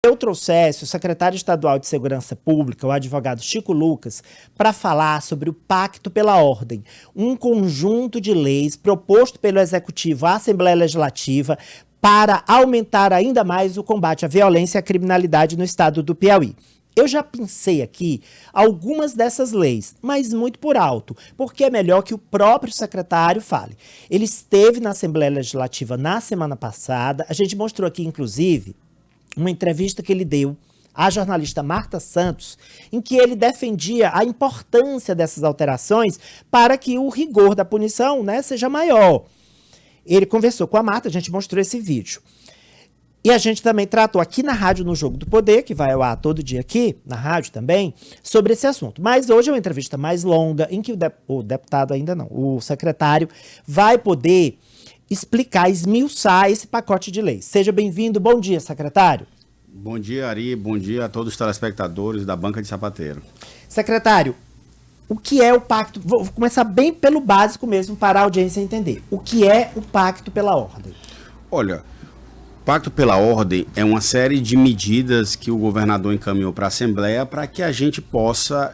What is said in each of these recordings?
Eu trouxesse o secretário estadual de Segurança Pública, o advogado Chico Lucas, para falar sobre o Pacto pela Ordem, um conjunto de leis proposto pelo Executivo à Assembleia Legislativa para aumentar ainda mais o combate à violência e à criminalidade no estado do Piauí. Eu já pensei aqui algumas dessas leis, mas muito por alto, porque é melhor que o próprio secretário fale. Ele esteve na Assembleia Legislativa na semana passada, a gente mostrou aqui, inclusive, uma entrevista que ele deu à jornalista Marta Santos, em que ele defendia a importância dessas alterações para que o rigor da punição, né, seja maior. Ele conversou com a Marta, a gente mostrou esse vídeo. E a gente também tratou aqui na rádio, no Jogo do Poder, que vai ao ar todo dia aqui, na rádio também, sobre esse assunto. Mas hoje é uma entrevista mais longa, em que o deputado ainda não, o secretário vai poder explicar, esmiuçar esse pacote de leis. Seja bem-vindo. Bom dia, secretário. Bom dia, Ari. Bom dia a todos os telespectadores da Banca de Sapateiro. Secretário, o que é o pacto? Vou começar bem pelo básico mesmo, para a audiência entender. O que é o Pacto pela Ordem? Olha, o Pacto pela Ordem é uma série de medidas que o governador encaminhou para a Assembleia para que a gente possa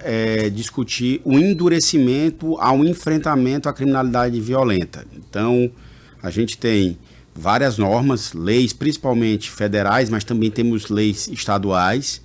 discutir o endurecimento ao enfrentamento à criminalidade violenta. Então, a gente tem várias normas, leis principalmente federais, mas também temos leis estaduais,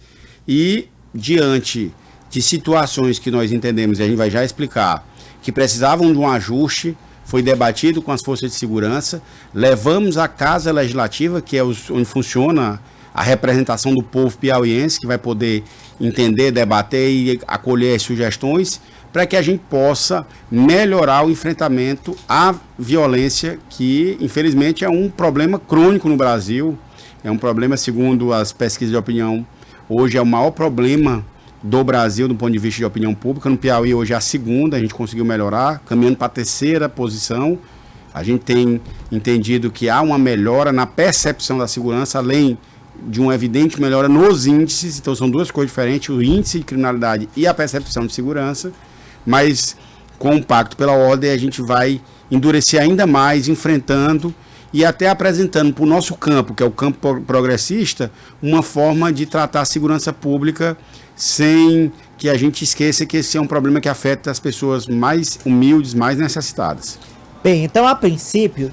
e diante de situações que nós entendemos, e a gente vai já explicar, que precisavam de um ajuste, foi debatido com as forças de segurança, levamos à Casa Legislativa, que é onde funciona a representação do povo piauiense, que vai poder entender, debater e acolher as sugestões, para que a gente possa melhorar o enfrentamento à violência, que infelizmente é um problema crônico no Brasil, é um problema, segundo as pesquisas de opinião, hoje é o maior problema do Brasil do ponto de vista de opinião pública. No Piauí hoje é a segunda, a gente conseguiu melhorar, caminhando para a terceira posição. A gente tem entendido que há uma melhora na percepção da segurança, além de uma evidente melhora nos índices, então são duas coisas diferentes, o índice de criminalidade e a percepção de segurança. Mas com o Pacto pela Ordem a gente vai endurecer ainda mais, enfrentando e até apresentando para o nosso campo, que é o campo progressista, uma forma de tratar a segurança pública sem que a gente esqueça que esse é um problema que afeta as pessoas mais humildes, mais necessitadas. Bem, então a princípio,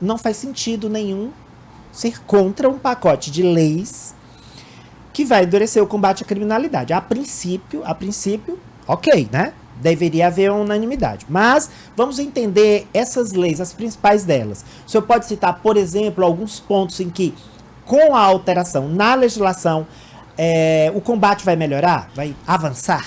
não faz sentido nenhum ser contra um pacote de leis que vai endurecer o combate à criminalidade. A princípio, ok, né? Deveria haver uma unanimidade. Mas vamos entender essas leis, as principais delas. O senhor pode citar, por exemplo, alguns pontos em que, com a alteração na legislação, o combate vai melhorar? Vai avançar?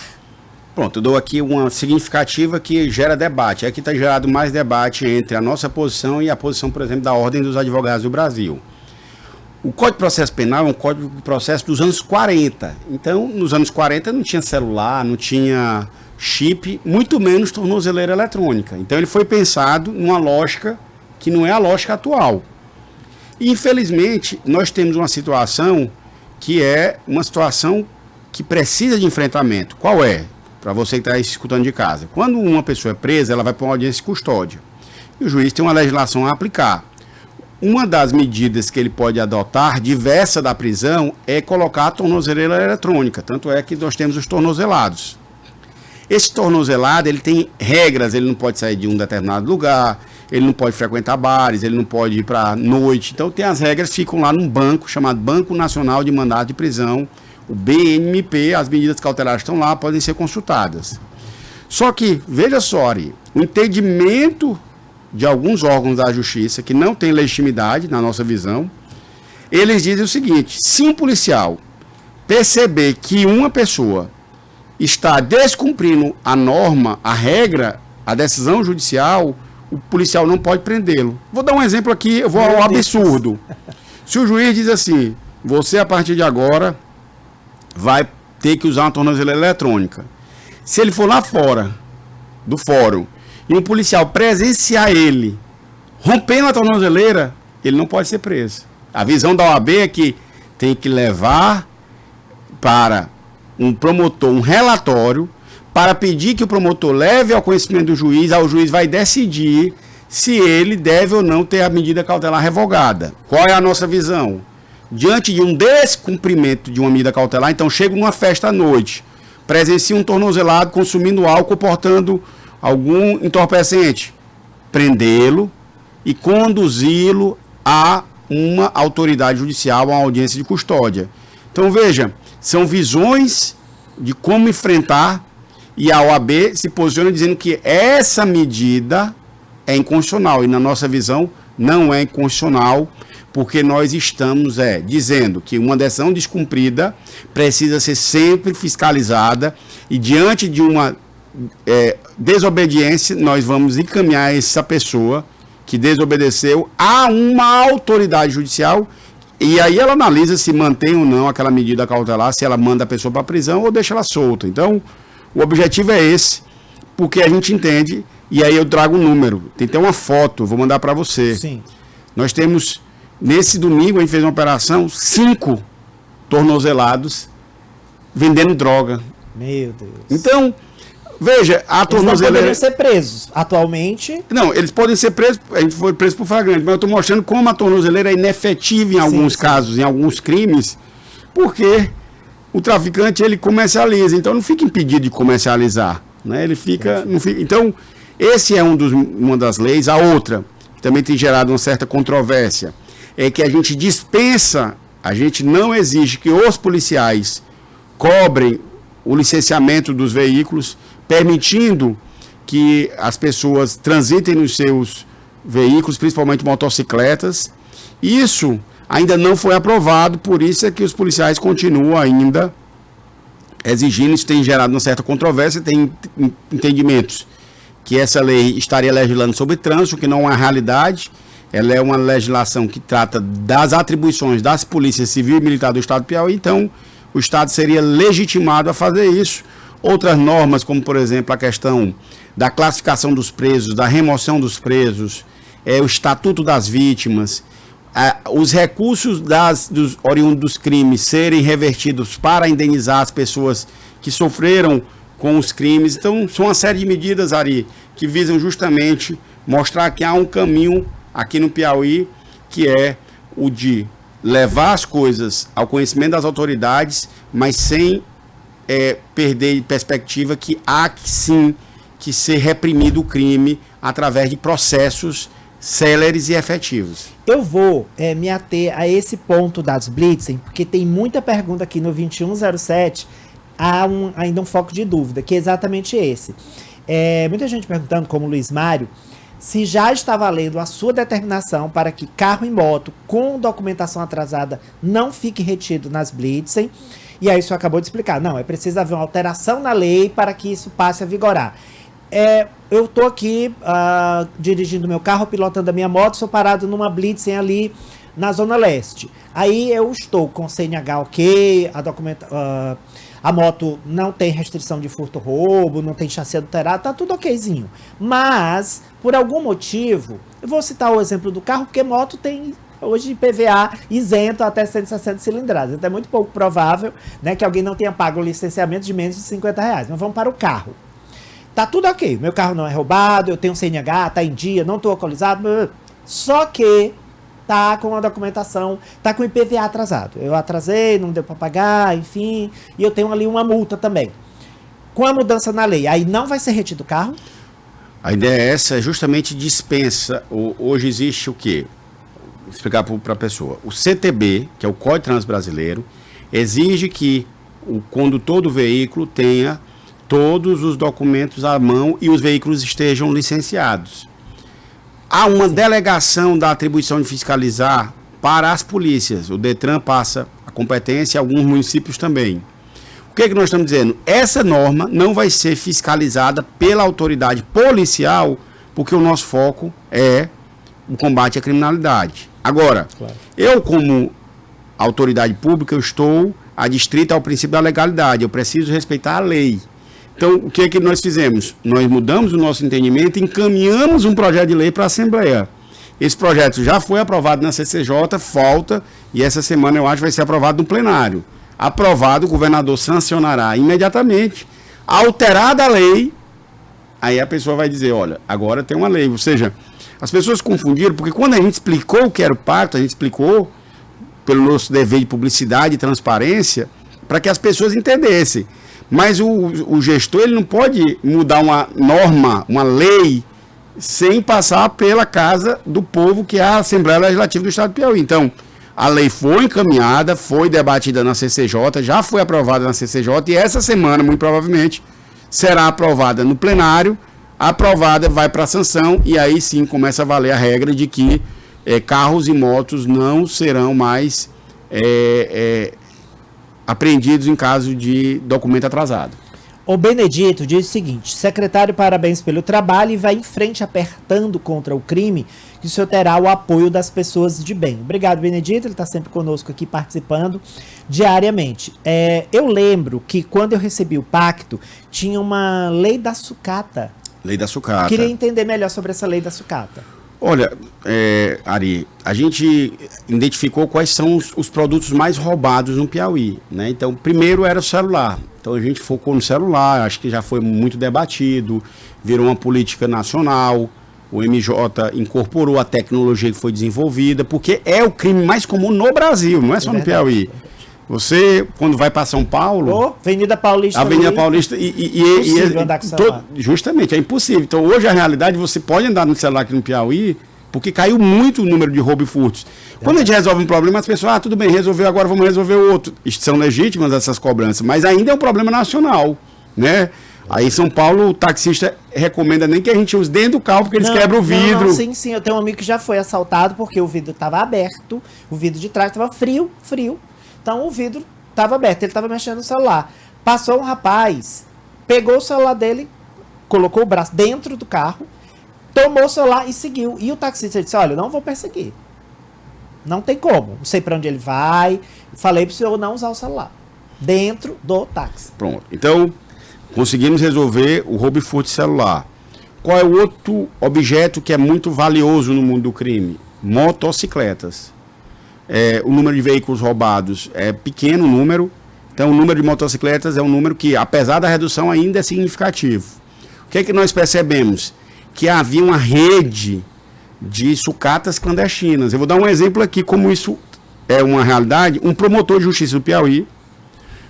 Pronto, eu dou aqui uma significativa que gera debate. Aqui está gerado mais debate entre a nossa posição e a posição, por exemplo, da Ordem dos Advogados do Brasil. O Código de Processo Penal é um código de processo dos anos 40. Então, nos anos 40 não tinha celular, não tinha chip, muito menos tornozeleira eletrônica. Então, ele foi pensado numa lógica que não é a lógica atual. E, infelizmente, nós temos uma situação que é uma situação que precisa de enfrentamento. Qual é? Para você que está escutando de casa. Quando uma pessoa é presa, ela vai para uma audiência de custódia. E o juiz tem uma legislação a aplicar. Uma das medidas que ele pode adotar, diversa da prisão, é colocar a tornozeleira eletrônica. Tanto é que nós temos os tornozelados. Esse tornozelado, ele tem regras, ele não pode sair de um determinado lugar, ele não pode frequentar bares, ele não pode ir para noite. Então tem as regras, ficam lá num banco chamado Banco Nacional de Mandado de Prisão, o BNMP, as medidas cautelares estão lá, podem ser consultadas. Só que, veja só, Ari, o entendimento de alguns órgãos da justiça que não tem legitimidade, na nossa visão, eles dizem o seguinte: se um policial perceber que uma pessoa está descumprindo a norma, a regra, a decisão judicial, o policial não pode prendê-lo. Vou dar um exemplo aqui, eu vou ao absurdo. Se o juiz diz assim: você a partir de agora vai ter que usar uma tornozeleira eletrônica. Se ele for lá fora do fórum e um policial presenciar ele rompendo a tornozeleira, ele não pode ser preso. A visão da OAB é que tem que levar para um promotor um relatório para pedir que o promotor leve ao conhecimento do juiz, aí o juiz vai decidir se ele deve ou não ter a medida cautelar revogada. Qual é a nossa visão? diante de um descumprimento de uma medida cautelar, então chego numa festa à noite, presencio um tornozelado consumindo álcool, portando algum entorpecente, prendê-lo e conduzi-lo a uma autoridade judicial, a uma audiência de custódia. Então, veja, são visões de como enfrentar, e a OAB se posiciona dizendo que essa medida é inconstitucional, e na nossa visão não é inconstitucional, porque nós estamos dizendo que uma decisão descumprida precisa ser sempre fiscalizada, e diante de uma desobediência, nós vamos encaminhar essa pessoa que desobedeceu a uma autoridade judicial, e aí ela analisa se mantém ou não aquela medida cautelar, se ela manda a pessoa para a prisão ou deixa ela solta. Então, o objetivo é esse, porque a gente entende, e aí eu trago um número, tem até uma foto, vou mandar para você. Sim. Nós temos, nesse domingo, a gente fez uma operação, 5 tornozelados vendendo droga. Meu Deus. Então, veja, a tornozeleira... Eles não poderiam ser presos atualmente. Não, eles podem ser presos, a gente foi preso por flagrante, mas eu estou mostrando como a tornozeleira é inefetiva em alguns casos, em alguns crimes, porque o traficante, ele comercializa, então não fica impedido de comercializar, né? Ele fica, não fica... Então, esse é uma das leis. A outra, que também tem gerado uma certa controvérsia, é que a gente dispensa, a gente não exige que os policiais cobrem o licenciamento dos veículos, permitindo que as pessoas transitem nos seus veículos, principalmente motocicletas. Isso ainda não foi aprovado, por isso é que os policiais continuam ainda exigindo. Isso tem gerado uma certa controvérsia, tem entendimentos que essa lei estaria legislando sobre trânsito, que não é a realidade. Ela é uma legislação que trata das atribuições das polícias civil e militar do Estado do Piauí, então o Estado seria legitimado a fazer isso. Outras normas, como por exemplo a questão da classificação dos presos, da remoção dos presos, o Estatuto das Vítimas, os recursos dos oriundos dos crimes serem revertidos para indenizar as pessoas que sofreram com os crimes. Então, são uma série de medidas, Ari, que visam justamente mostrar que há um caminho aqui no Piauí, que é o de levar as coisas ao conhecimento das autoridades, mas sem perder de perspectiva que há sim que ser reprimido o crime através de processos céleres e efetivos. Eu vou me ater a esse ponto das blitzen, porque tem muita pergunta aqui no 2107, há ainda um foco de dúvida, que é exatamente esse. Muita gente perguntando, como o Luiz Mário, se já está valendo a sua determinação para que carro e moto com documentação atrasada não fique retido nas blitzen. E aí o senhor acabou de explicar. Não, é preciso haver uma alteração na lei para que isso passe a vigorar. Eu estou aqui dirigindo meu carro, pilotando a minha moto, sou parado numa blitzen ali na Zona Leste. Aí eu estou com CNH ok, a moto não tem restrição de furto-roubo, não tem chassi adulterado, tá tudo okzinho. Mas, por algum motivo, eu vou citar o exemplo do carro, porque moto tem hoje PVA isento até 160 cilindradas. Então é muito pouco provável, né, que alguém não tenha pago o licenciamento de menos de R$50. Mas vamos para o carro. Tá tudo ok, meu carro não é roubado, eu tenho CNH, tá em dia, não tô alcoolizado, só que tá com a documentação, tá com o IPVA atrasado. Eu atrasei, não deu para pagar, enfim, e eu tenho ali uma multa também. Com a mudança na lei, aí não vai ser retido o carro? A ideia é essa, justamente dispensa. Hoje existe o quê? Vou explicar para a pessoa. O CTB, que é o Código de Trânsito Brasileiro, exige que o condutor do veículo tenha todos os documentos à mão e os veículos estejam licenciados. Há uma delegação da atribuição de fiscalizar para as polícias. O DETRAN passa a competência e alguns municípios também. O que é que nós estamos dizendo? Essa norma não vai ser fiscalizada pela autoridade policial, porque o nosso foco é o combate à criminalidade. Agora, claro, eu como autoridade pública, eu estou adstrito ao princípio da legalidade. Eu preciso respeitar a lei. Então, o que é que nós fizemos? Nós mudamos o nosso entendimento e encaminhamos um projeto de lei para a Assembleia. Esse projeto já foi aprovado na CCJ, falta, e essa semana eu acho vai ser aprovado no plenário. Aprovado, o governador sancionará imediatamente. Alterada a lei, aí a pessoa vai dizer, olha, agora tem uma lei. Ou seja, as pessoas confundiram, porque quando a gente explicou o que era o pacto, a gente explicou pelo nosso dever de publicidade e transparência, para que as pessoas entendessem. Mas o gestor ele não pode mudar uma norma, uma lei, sem passar pela casa do povo, que é a Assembleia Legislativa do Estado do Piauí. Então, a lei foi encaminhada, foi debatida na CCJ, já foi aprovada na CCJ, e essa semana, muito provavelmente, será aprovada no plenário. Aprovada, vai para a sanção, e aí sim começa a valer a regra de que carros e motos não serão mais apreendidos em caso de documento atrasado. O Benedito diz o seguinte: secretário, parabéns pelo trabalho e vai em frente apertando contra o crime, que o senhor terá o apoio das pessoas de bem. Obrigado, Benedito, ele está sempre conosco aqui participando diariamente. Eu lembro que quando eu recebi o pacto, tinha uma lei da sucata. Lei da sucata. Queria entender melhor sobre essa lei da sucata. Olha, Ari, a gente identificou quais são os produtos mais roubados no Piauí, né? Então, primeiro era o celular. Então, a gente focou no celular, acho que já foi muito debatido, virou uma política nacional, o MJ incorporou a tecnologia que foi desenvolvida, porque é o crime mais comum no Brasil, não é só no Piauí. Você, quando vai para São Paulo... Avenida Paulista. Avenida Paulista justamente, é impossível. Então, hoje, a realidade, você pode andar no celular aqui no Piauí, porque caiu muito o número de roubo e furtos. Quando a gente resolve um problema, as pessoas, tudo bem, resolveu, agora vamos resolver o outro. São legítimas essas cobranças, mas ainda é um problema nacional, né? Aí, São Paulo, o taxista recomenda nem que a gente use dentro do carro, porque eles quebram o vidro. Sim, eu tenho um amigo que já foi assaltado, porque o vidro estava aberto, o vidro de trás estava frio. Então o vidro estava aberto, ele estava mexendo no celular. Passou um rapaz, pegou o celular dele, colocou o braço dentro do carro, tomou o celular e seguiu. E o taxista disse: olha, eu não vou perseguir. Não tem como. Não sei para onde ele vai. Falei para o senhor não usar o celular. Dentro do táxi. Pronto. Então, conseguimos resolver o roubo e furto de celular. Qual é o outro objeto que é muito valioso no mundo do crime? Motocicletas. O número de veículos roubados é pequeno número, então o número de motocicletas é um número que, apesar da redução, ainda é significativo. O que é que nós percebemos? Que havia uma rede de sucatas clandestinas. Eu vou dar um exemplo aqui, como isso é uma realidade. Um promotor de justiça do Piauí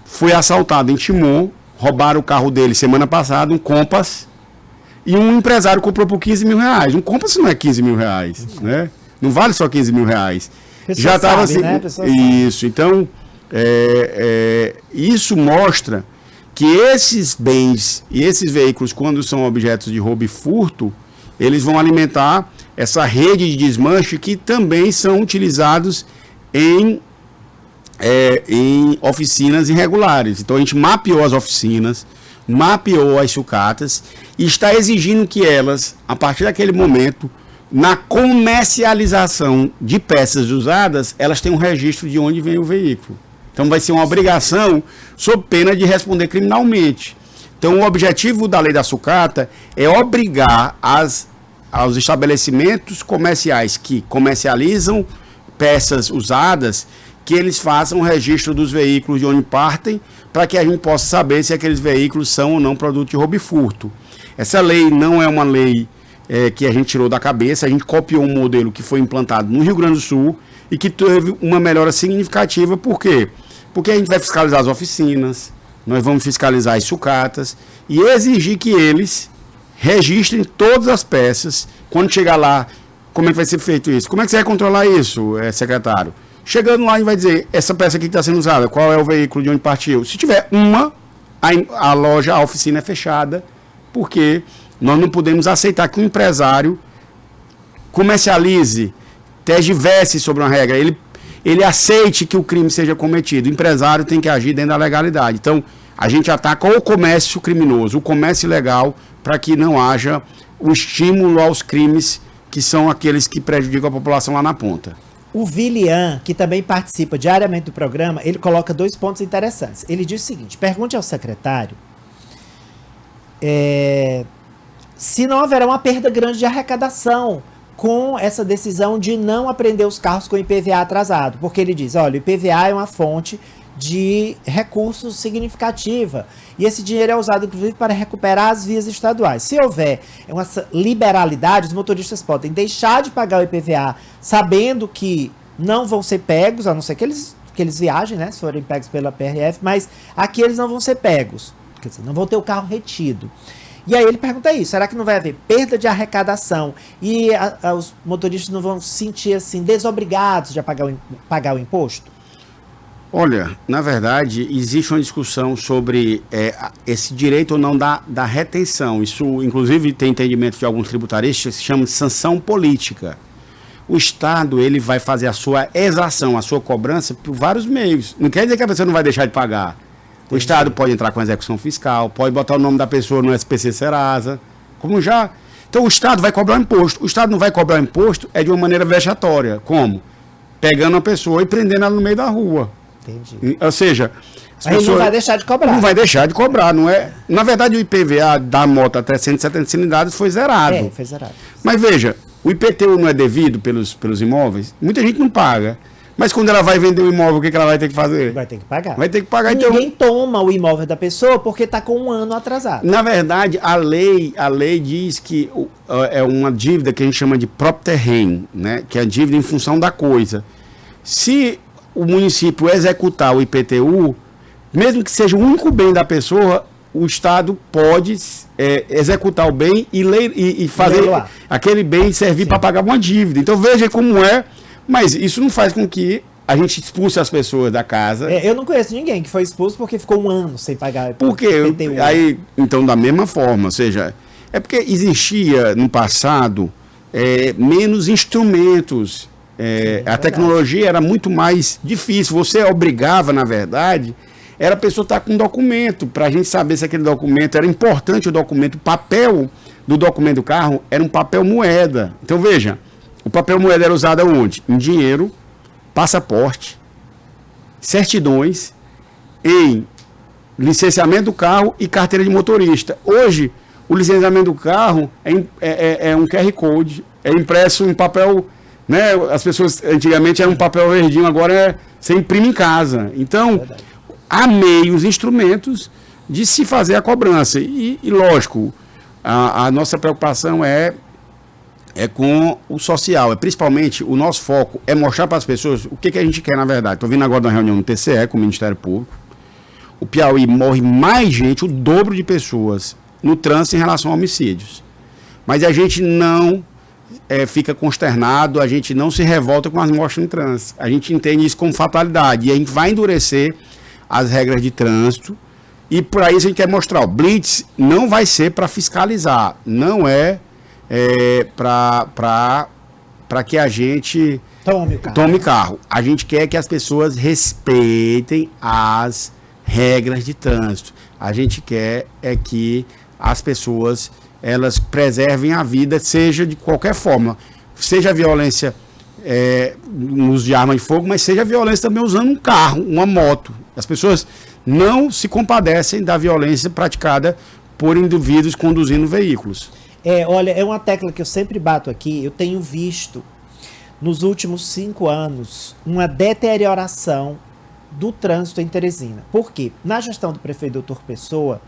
foi assaltado em Timon, roubaram o carro dele semana passada, um Compass, e um empresário comprou por 15 mil reais. Um Compass não é 15 mil reais, né? Não vale só 15 mil reais. Já estava assim, né? Isso, então isso mostra que esses bens e esses veículos, quando são objetos de roubo e furto, eles vão alimentar essa rede de desmanche que também são utilizados em oficinas irregulares. Então a gente mapeou as oficinas, mapeou as sucatas e está exigindo que elas, a partir daquele momento, na comercialização de peças usadas, elas têm um registro de onde vem o veículo. Então vai ser uma obrigação sob pena de responder criminalmente. Então o objetivo da lei da sucata é obrigar aos estabelecimentos comerciais que comercializam peças usadas, que eles façam o registro dos veículos de onde partem, para que a gente possa saber se aqueles veículos são ou não produto de roubo e furto. Essa lei não é uma lei que a gente tirou da cabeça, a gente copiou um modelo que foi implantado no Rio Grande do Sul e que teve uma melhora significativa. Por quê? Porque a gente vai fiscalizar as oficinas, nós vamos fiscalizar as sucatas e exigir que eles registrem todas as peças. Quando chegar lá, como é que vai ser feito isso? Como é que você vai controlar isso, secretário? Chegando lá, a gente vai dizer, essa peça aqui que está sendo usada, qual é o veículo de onde partiu? Se tiver uma, a loja, a oficina é fechada, porque nós não podemos aceitar que um empresário comercialize, tergiverse sobre uma regra, ele aceite que o crime seja cometido. O empresário tem que agir dentro da legalidade. Então, a gente ataca o comércio criminoso, o comércio ilegal, para que não haja um estímulo aos crimes, que são aqueles que prejudicam a população lá na ponta. O Vilian, que também participa diariamente do programa, ele coloca 2 pontos interessantes. Ele diz o seguinte: pergunte ao secretário se não haverá uma perda grande de arrecadação com essa decisão de não apreender os carros com IPVA atrasado. Porque ele diz, olha, o IPVA é uma fonte de recursos significativa. E esse dinheiro é usado, inclusive, para recuperar as vias estaduais. Se houver essa liberalidade, os motoristas podem deixar de pagar o IPVA, sabendo que não vão ser pegos, a não ser que eles viajem, né? Se forem pegos pela PRF, mas aqui eles não vão ser pegos. Quer dizer, não vão ter o carro retido. E aí ele pergunta isso, será que não vai haver perda de arrecadação e os motoristas não vão se sentir assim desobrigados de pagar o imposto? Olha, na verdade, existe uma discussão sobre esse direito ou não da retenção. Isso, inclusive, tem entendimento de alguns tributaristas que se chama de sanção política. O Estado, ele vai fazer a sua exação, a sua cobrança por vários meios. Não quer dizer que a pessoa não vai deixar de pagar. O Estado pode entrar com execução fiscal, pode botar o nome da pessoa no SPC Serasa, como já. Então o Estado vai cobrar o imposto. O Estado não vai cobrar o imposto de uma maneira vexatória. Como? Pegando a pessoa e prendendo ela no meio da rua. Entendi. Ou seja, aí ele não vai deixar de cobrar. Não vai deixar de cobrar, não é? Na verdade, o IPVA da moto até 170 cilindradas foi zerado. Foi zerado. Mas veja, o IPTU não é devido pelos imóveis? Muita gente não paga. Mas quando ela vai vender o imóvel, o que ela vai ter que fazer? Vai ter que pagar. Vai ter que pagar. Ninguém toma o imóvel da pessoa porque está com um ano atrasado. Na verdade, a lei diz que é uma dívida que a gente chama de próprio terreno, né? Que é a dívida em função da coisa. Se o município executar o IPTU, mesmo que seja o único bem da pessoa, o Estado pode executar o bem e fazer aquele bem servir para pagar uma dívida. Então veja como é, mas isso não faz com que a gente expulse as pessoas da casa. Eu não conheço ninguém que foi expulso porque ficou um ano sem pagar. Por quê? Aí, então, da mesma forma, ou seja, é porque existia no passado menos instrumentos. A tecnologia era muito mais difícil. Você obrigava, na verdade, era a pessoa estar com um documento, para a gente saber se aquele documento era importante, o documento, o papel do documento do carro era um papel moeda. Então veja, o papel moeda era usado onde? Em dinheiro, passaporte, certidões, em licenciamento do carro e carteira de motorista. Hoje, o licenciamento do carro é um QR Code, é impresso em papel, né? As pessoas antigamente era um papel verdinho, agora você imprime em casa. Então, há meios, instrumentos de se fazer a cobrança. E lógico, a nossa preocupação é com o social. Principalmente, o nosso foco é mostrar para as pessoas o que a gente quer, na verdade. Estou vindo agora de uma reunião no TCE com o Ministério Público. O Piauí morre mais gente, o dobro de pessoas, no trânsito em relação a homicídios. Mas a gente não fica consternado, a gente não se revolta com as mortes no trânsito. A gente entende isso como fatalidade. E a gente vai endurecer as regras de trânsito. E por aí a gente quer mostrar, o Blitz não vai ser para fiscalizar, não para que a gente tome carro. A gente quer que as pessoas respeitem as regras de trânsito. A gente quer que as pessoas elas preservem a vida, seja de qualquer forma. Seja a violência no uso de arma de fogo, mas seja a violência também usando um carro, uma moto. As pessoas não se compadecem da violência praticada por indivíduos conduzindo veículos. Olha, é uma tecla que eu sempre bato aqui. Eu tenho visto, nos últimos 5 anos, uma deterioração do trânsito em Teresina. Por quê? Na gestão do prefeito Dr. Pessoa,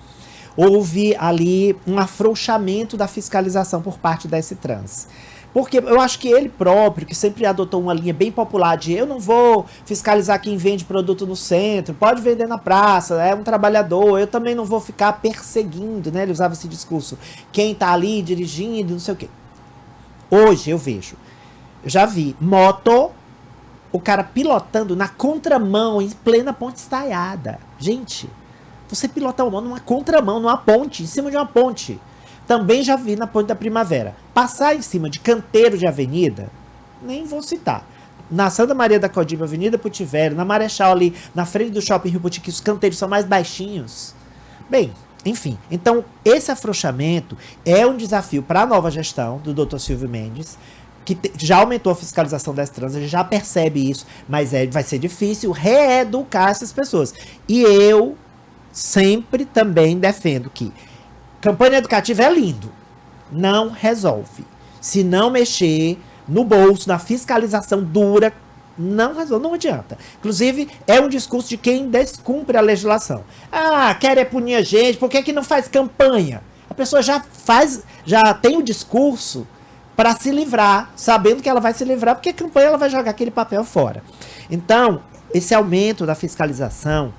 houve ali um afrouxamento da fiscalização por parte da S-Trans. Porque eu acho que ele próprio, que sempre adotou uma linha bem popular de eu não vou fiscalizar quem vende produto no centro, pode vender na praça, é um trabalhador, eu também não vou ficar perseguindo, né? Ele usava esse discurso, quem tá ali dirigindo, não sei o quê. Hoje eu já vi moto, o cara pilotando na contramão, em plena ponte estaiada. Gente, você pilotar uma moto numa contramão, numa ponte, em cima de uma ponte. Também já vi na Ponte da Primavera. Passar em cima de canteiro de avenida, nem vou citar. Na Santa Maria da Codiba, Avenida Putivério, na Marechal ali, na frente do Shopping Rio Boutique, os canteiros são mais baixinhos. Bem, enfim. Então, esse afrouxamento é um desafio para a nova gestão do Dr. Silvio Mendes, que já aumentou a fiscalização das trans, a gente já percebe isso, mas vai ser difícil reeducar essas pessoas. E eu sempre também defendo que campanha educativa é lindo, não resolve. Se não mexer no bolso, na fiscalização dura, não resolve, não adianta. Inclusive, é um discurso de quem descumpre a legislação. Ah, quer punir a gente, por que não faz campanha? A pessoa já tem o discurso para se livrar, sabendo que ela vai se livrar, porque a campanha ela vai jogar aquele papel fora. Então, esse aumento da fiscalização,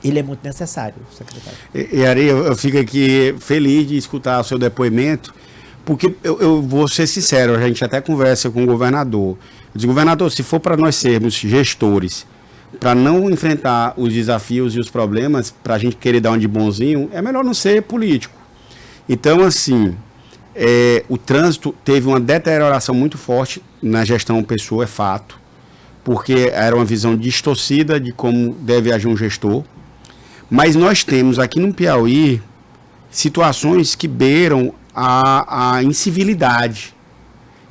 ele é muito necessário, secretário. E Ari, eu fico aqui feliz de escutar o seu depoimento, porque eu vou ser sincero, a gente até conversa com o governador. Eu digo, governador, se for para nós sermos gestores, para não enfrentar os desafios e os problemas, para a gente querer dar um de bonzinho, é melhor não ser político. Então, assim, o trânsito teve uma deterioração muito forte na gestão Pessoa, é fato, porque era uma visão distorcida de como deve agir um gestor. Mas nós temos aqui no Piauí situações que beiram a incivilidade.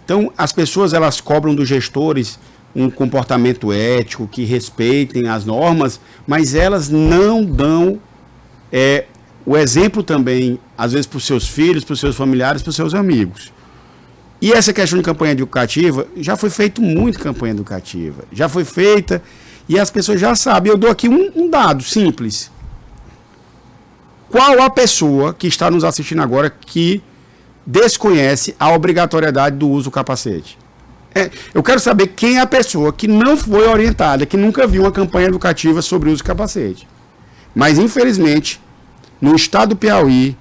Então, as pessoas elas cobram dos gestores um comportamento ético, que respeitem as normas, mas elas não dão o exemplo também, às vezes, para os seus filhos, para os seus familiares, para os seus amigos. E essa questão de campanha educativa, já foi feita muito campanha educativa, já foi feita e as pessoas já sabem. Eu dou aqui um dado simples. Qual a pessoa que está nos assistindo agora que desconhece a obrigatoriedade do uso do capacete? Eu quero saber quem é a pessoa que não foi orientada, que nunca viu uma campanha educativa sobre o uso do capacete. Mas, infelizmente, no estado do Piauí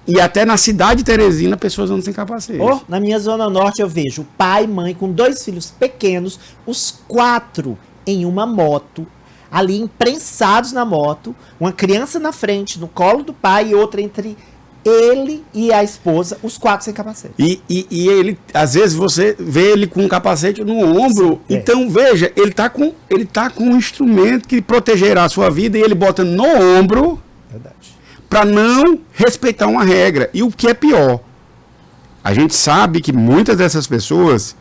e até na cidade de Teresina, pessoas andam sem capacete. Na minha zona norte eu vejo pai e mãe com 2 filhos pequenos, os 4 em uma moto, ali imprensados na moto, uma criança na frente, no colo do pai e outra entre ele e a esposa, os 4 sem capacete. E ele, às vezes você vê ele com um capacete no ombro. Sim, então, veja, ele tá com um instrumento que protegerá a sua vida e ele bota no ombro para não respeitar uma regra. E o que é pior, a gente sabe que muitas dessas pessoas,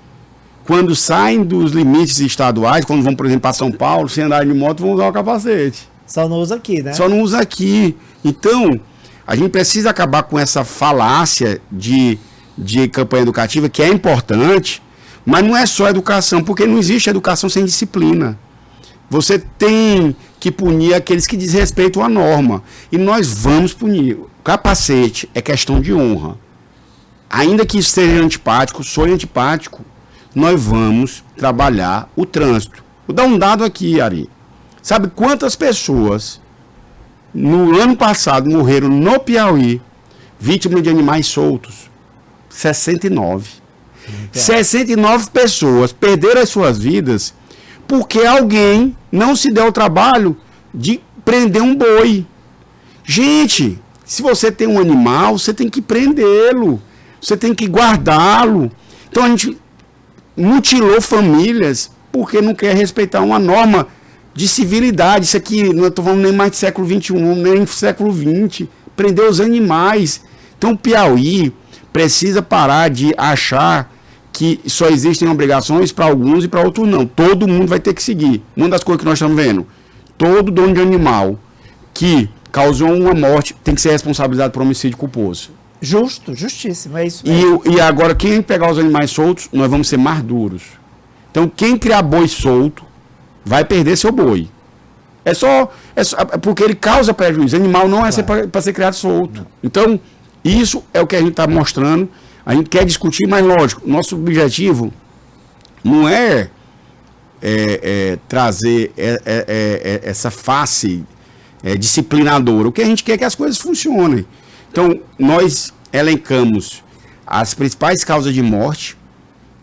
quando saem dos limites estaduais, quando vão, por exemplo, para São Paulo, sem andar de moto, vão usar o capacete. Só não usa aqui, né? Só não usa aqui. Então, a gente precisa acabar com essa falácia de campanha educativa, que é importante, mas não é só educação, porque não existe educação sem disciplina. Você tem que punir aqueles que desrespeitam a norma. E nós vamos punir. O capacete é questão de honra. Ainda que seja antipático, sou antipático, nós vamos trabalhar o trânsito. Vou dar um dado aqui, Ari. Sabe quantas pessoas no ano passado morreram no Piauí vítimas de animais soltos? 69. 69 pessoas perderam as suas vidas porque alguém não se deu o trabalho de prender um boi. Gente, se você tem um animal, você tem que prendê-lo, você tem que guardá-lo. Então a gente mutilou famílias porque não quer respeitar uma norma de civilidade. Isso aqui não estou falando nem mais de século XXI, nem século XX. Prender os animais. Então o Piauí precisa parar de achar que só existem obrigações para alguns e para outros não. Todo mundo vai ter que seguir. Uma das coisas que nós estamos vendo, todo dono de animal que causou uma morte tem que ser responsabilizado por homicídio culposo. Justo, justíssimo, é isso mesmo. E agora, quem pegar os animais soltos, nós vamos ser mais duros. Então, quem criar boi solto, vai perder seu boi. É só porque ele causa prejuízo. Animal não é para ser criado solto. Não. Então, isso é o que a gente está mostrando. A gente quer discutir, mas lógico, nosso objetivo não é trazer essa face disciplinadora. O que a gente quer é que as coisas funcionem. Então, nós elencamos as principais causas de morte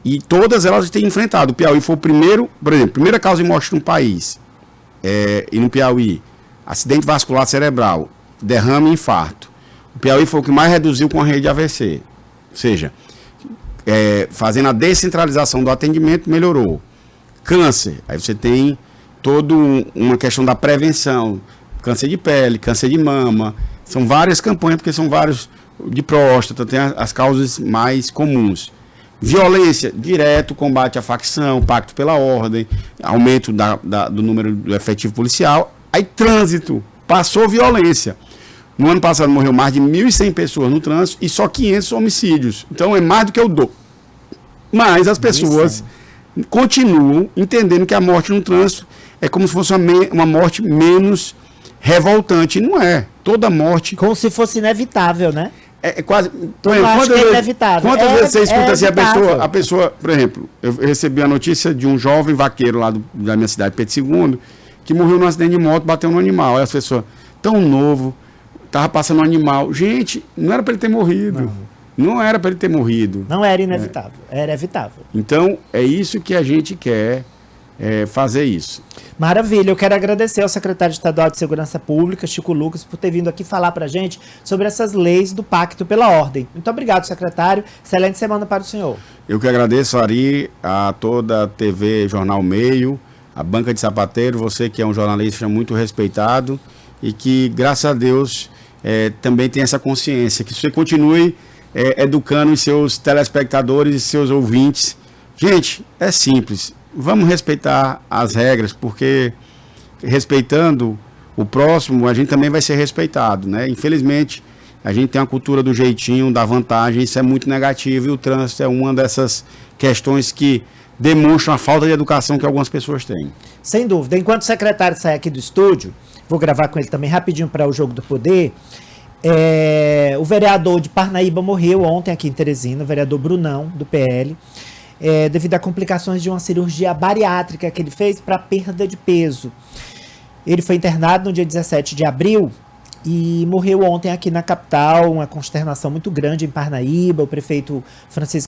e todas elas têm enfrentado. O Piauí foi o primeiro, por exemplo, primeira causa de morte no país, e no Piauí, acidente vascular cerebral, derrame e infarto. O Piauí foi o que mais reduziu com a rede AVC. Ou seja, fazendo a descentralização do atendimento, melhorou. Câncer, aí você tem toda uma questão da prevenção, câncer de pele, câncer de mama, são várias campanhas, porque são vários de próstata, tem as causas mais comuns. Violência, direto, combate à facção, pacto pela ordem, aumento do número do efetivo policial. Aí trânsito, passou violência. No ano passado morreu mais de 1.100 pessoas no trânsito e só 500 homicídios. Então é mais do que eu dou. Mas as pessoas continuam entendendo que a morte no trânsito é como se fosse uma morte menos revoltante. E não é. Toda morte... Como se fosse inevitável, né? É quase. Tu não acha que é inevitável? Quantas vezes você escuta assim, evitável. a pessoa, por exemplo, eu recebi a notícia de um jovem vaqueiro lá da minha cidade, Pedro II, que morreu num acidente de moto, bateu no animal. Aí as pessoas, tão novo, tava passando um animal. Gente, não era para ele ter morrido. Não era para ele ter morrido. Não era inevitável, era evitável. Então, é isso que a gente quer fazer isso. Maravilha, eu quero agradecer ao secretário estadual de Segurança Pública, Chico Lucas, por ter vindo aqui falar pra gente sobre essas leis do Pacto pela Ordem. Muito obrigado, secretário. Excelente semana para o senhor. Eu que agradeço, Ari, a toda a TV Jornal Meio, a Banca de Sapateiro, você que é um jornalista muito respeitado e que, graças a Deus, também tem essa consciência, que você continue educando os seus telespectadores e seus ouvintes. Gente, é simples. Vamos respeitar as regras, porque respeitando o próximo, a gente também vai ser respeitado, né? Infelizmente, a gente tem a cultura do jeitinho, da vantagem, isso é muito negativo, e o trânsito é uma dessas questões que demonstram a falta de educação que algumas pessoas têm. Sem dúvida. Enquanto o secretário sai aqui do estúdio, vou gravar com ele também rapidinho para o Jogo do Poder. O vereador de Parnaíba morreu ontem aqui em Teresina, o vereador Brunão, do PL. Devido a complicações de uma cirurgia bariátrica que ele fez para perda de peso. Ele foi internado no dia 17 de abril e morreu ontem aqui na capital, uma consternação muito grande em Parnaíba. O prefeito Francisco